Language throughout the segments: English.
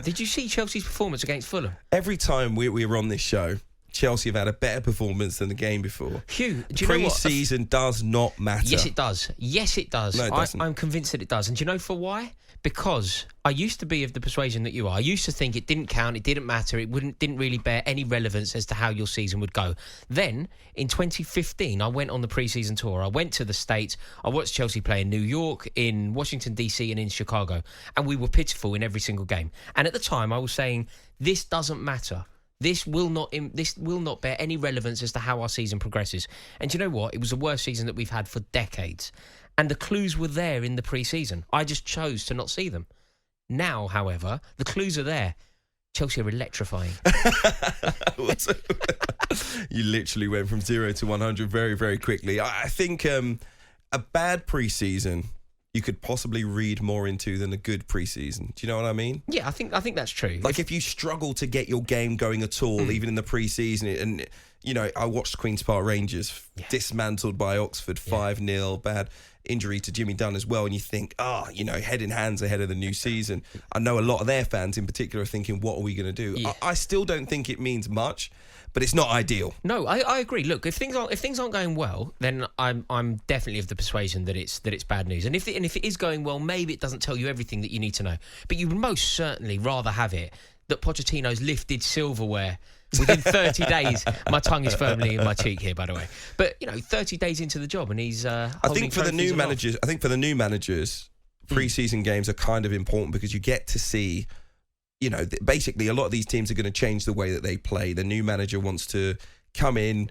Did you see Chelsea's performance against Fulham? Every time we were on this show, Chelsea have had a better performance than the game before. Hugh, do you know what? Pre-season does not matter. Yes, it does. Yes, it does. No, it doesn't. I'm convinced that it does. And do you know for why? Because I used to be of the persuasion that you are. I used to think it didn't count, it didn't matter, it didn't really bear any relevance as to how your season would go. Then, in 2015, I went on the pre-season tour. I went to the States. I watched Chelsea play in New York, in Washington, D.C. and in Chicago. And we were pitiful in every single game. And at the time, I was saying, this doesn't matter. This will not bear any relevance as to how our season progresses. And do you know what? It was the worst season that we've had for decades. And the clues were there in the pre-season. I just chose to not see them. Now, however, the clues are there. Chelsea are electrifying. You literally went from 0 to 100 very, very quickly. I think a bad pre-season you could possibly read more into than a good pre-season. Do you know what I mean? Yeah, I think that's true. Like if you struggle to get your game going at all, even in the pre-season, and you know, I watched Queen's Park Rangers dismantled by Oxford 5-0, bad injury to Jimmy Dunn as well, and you think, head in hands ahead of the new season. I know a lot of their fans in particular are thinking, what are we going to do? Yeah. I still don't think it means much, but it's not ideal. No, I agree. Look, if things aren't going well, then I'm definitely of the persuasion that it's bad news. And if it is going well, maybe it doesn't tell you everything that you need to know. But you would most certainly rather have it that Pochettino's lifted silverware within 30 days. My tongue is firmly in my cheek here, by the way. But 30 days into the job, and he's. I think for the new managers, pre-season games are kind of important because you get to see. Basically, a lot of these teams are going to change the way that they play. The new manager wants to come in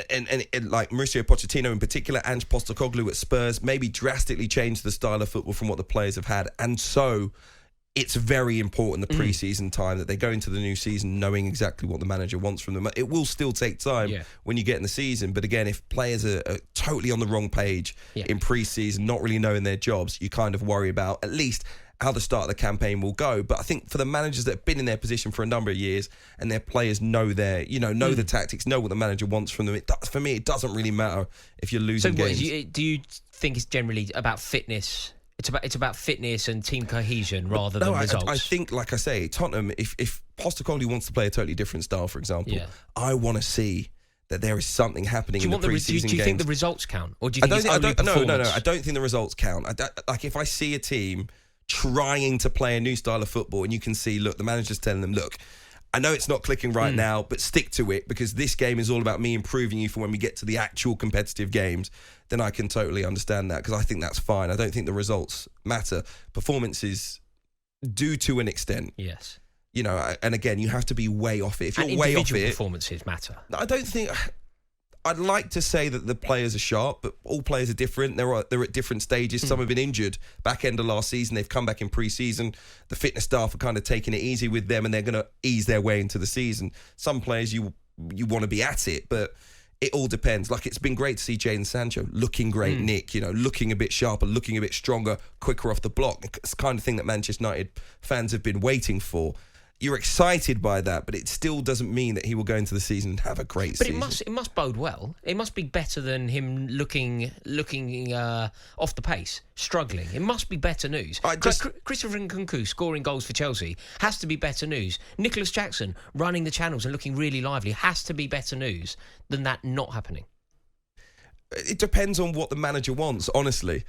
and like Mauricio Pochettino in particular, Ange Postecoglou at Spurs, maybe drastically change the style of football from what the players have had. And so it's very important the pre-season time that they go into the new season knowing exactly what the manager wants from them. It will still take time when you get in the season. But again, if players are totally on the wrong page in pre-season, not really knowing their jobs, you kind of worry about at least how the start of the campaign will go. But I think for the managers that have been in their position for a number of years and their players know the tactics, know what the manager wants from them, for me, it doesn't really matter if you're losing games. Do you think it's generally about fitness? It's about fitness and team cohesion rather than results. I think, like I say, Tottenham, if Postecoglou wants to play a totally different style, for example, I want to see that there is something happening in the pre-season games. Do you think the results count? Or do you think it's only performance? No, I don't think the results count. Like if I see a team trying to play a new style of football and you can see, look, the manager's telling them, look, I know it's not clicking right now, but stick to it because this game is all about me improving you for when we get to the actual competitive games, then I can totally understand that because I think that's fine. I don't think the results matter. Performances do to an extent. Yes. And again, you have to be way off it. If you're way off it... individual performances matter. I don't think... I'd like to say that the players are sharp, but all players are different. They're at different stages. Some have been injured back end of last season. They've come back in pre-season. The fitness staff are kind of taking it easy with them, and they're going to ease their way into the season. Some players you want to be at it, but it all depends. Like it's been great to see Jadon Sancho looking great, Nick. Looking a bit sharper, looking a bit stronger, quicker off the block. It's the kind of thing that Manchester United fans have been waiting for. You're excited by that, but it still doesn't mean that he will go into the season and have a great season. But it must bode well. It must be better than him looking off the pace, struggling. It must be better news. Christopher Nkunku scoring goals for Chelsea has to be better news. Nicholas Jackson running the channels and looking really lively has to be better news than that not happening. It depends on what the manager wants, honestly.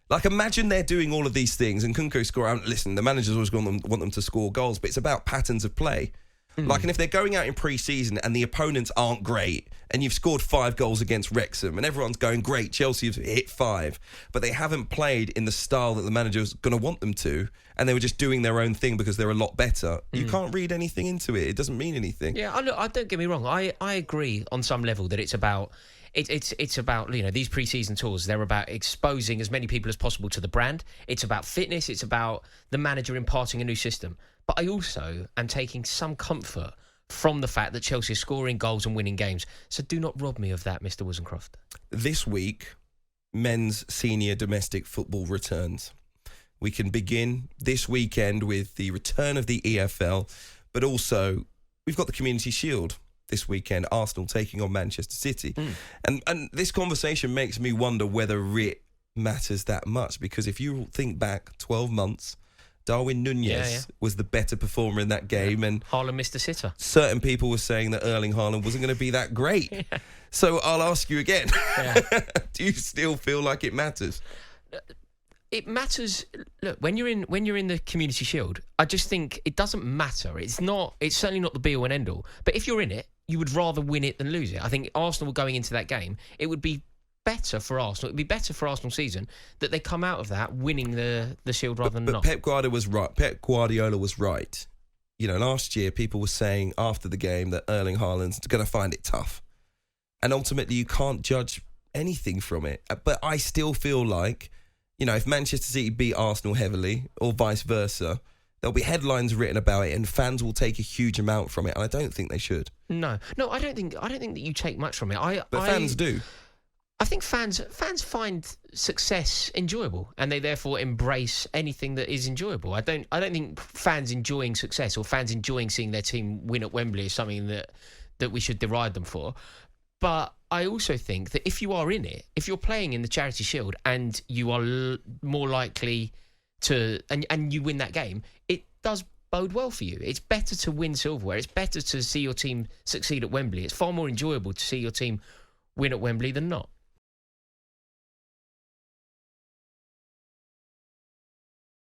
Like, imagine they're doing all of these things and Nkunku score. Listen, the managers always want them to score goals, but it's about patterns of play. Like, and if they're going out in pre-season and the opponents aren't great and you've scored 5 goals against Wrexham and everyone's going, great, Chelsea have hit 5, but they haven't played in the style that the manager's going to want them to, and they were just doing their own thing because they're a lot better, you can't read anything into it. It doesn't mean anything. Yeah, I don't get me wrong. I agree on some level that it's about... It's about, these pre-season tours, they're about exposing as many people as possible to the brand. It's about fitness. It's about the manager imparting a new system. But I also am taking some comfort from the fact that Chelsea are scoring goals and winning games. So do not rob me of that, Mr. Wozencroft. This week, men's senior domestic football returns. We can begin this weekend with the return of the EFL, but also we've got the Community Shield this weekend, Arsenal taking on Manchester City. And this conversation makes me wonder whether it matters that much, because if you think back 12 months, Darwin Núñez was the better performer in that game. And Haaland missed a sitter. Certain people were saying that Erling Haaland wasn't going to be that great. So I'll ask you again. Do you still feel like it matters? It matters. Look, when you're in the Community Shield, I just think it doesn't matter. It's certainly not the be all and end all. But if you're in it, you would rather win it than lose it. I think Arsenal going into that game, it would be better for Arsenal. It would be better for Arsenal season that they come out of that winning the Shield rather than not. Pep Guardiola was right. Pep Guardiola was right. You know, last year people were saying after the game that Erling Haaland's going to find it tough. And ultimately you can't judge anything from it. But I still feel like, you know, if Manchester City beat Arsenal heavily or vice versa, there'll be headlines written about it and fans will take a huge amount from it. And I don't think they should. No, I don't think that you take much from it. But fans do. I think fans find success enjoyable, and they therefore embrace anything that is enjoyable. I don't think fans enjoying success or fans enjoying seeing their team win at Wembley is something that we should deride them for. But I also think that if you are in it, if you're playing in the Charity Shield and you are more likely to, and you win that game, it does bode well for you. It's better to win silverware. It's better to see your team succeed at Wembley. It's far more enjoyable to see your team win at Wembley than not.